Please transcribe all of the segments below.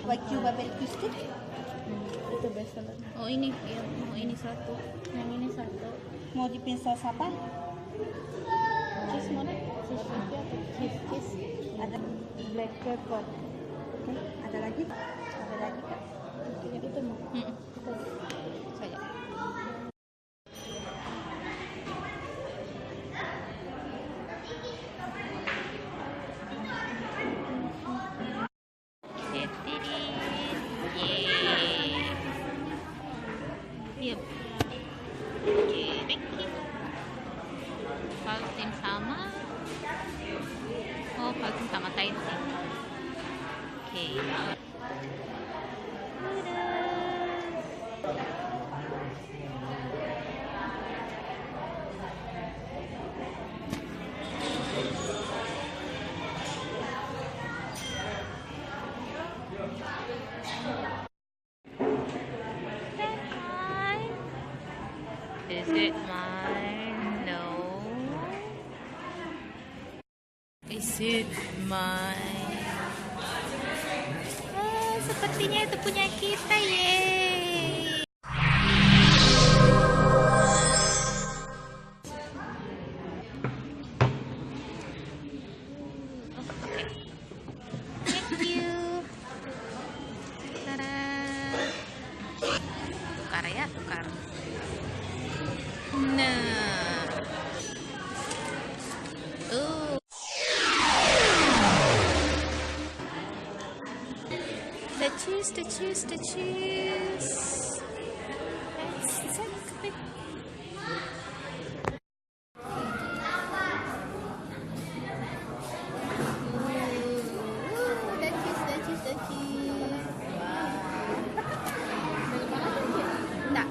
Wagyu barbecue stick. Itu best seller. Oh ini, iya. Oh ini satu. Yang ini satu. Mau dipin saus apa? Cheese mana? Cheese apa? Cheese. Ada Black pepper. Oke, ada lagi? Ada lagi Kak? Yang itu mau. Itu Saya. Yep. Oke, thank you. Valtin sama. Oh, Valtin sama Taiti. Oke. Is it mine? No. Is it mine? Ah, sepertinya itu punya kita, yeay. Oke. Thank you. Tada. Tukar ya, tukar. Nah, the cheese. Let's take it. The cheese. Nah.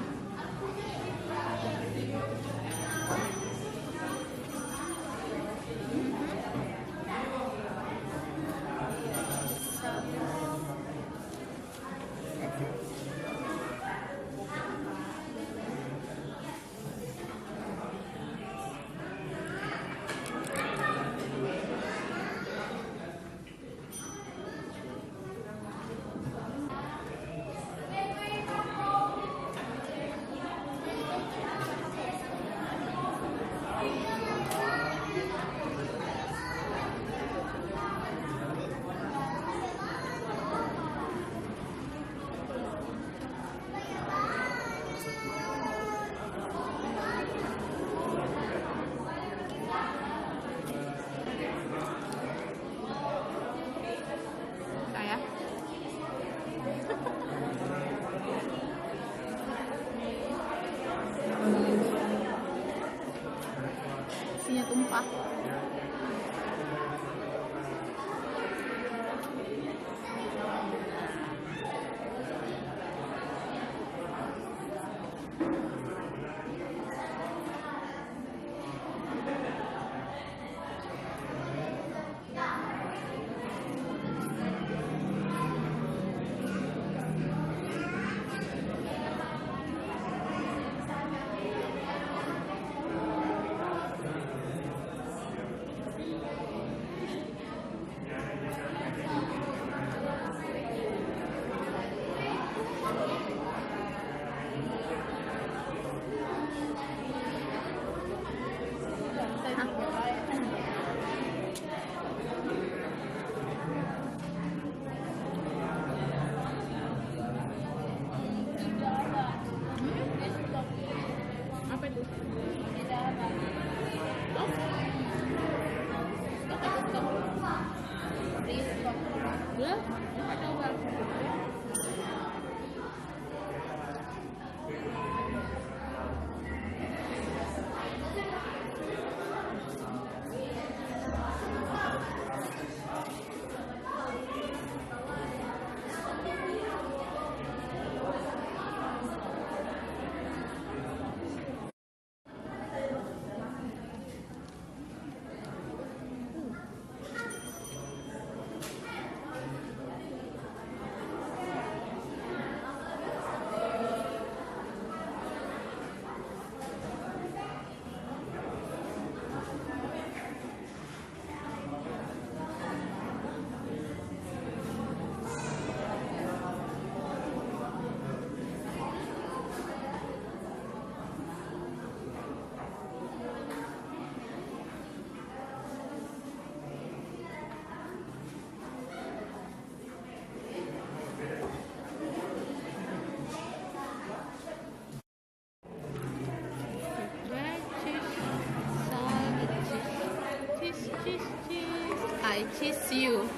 Isinya tumpah. She's you.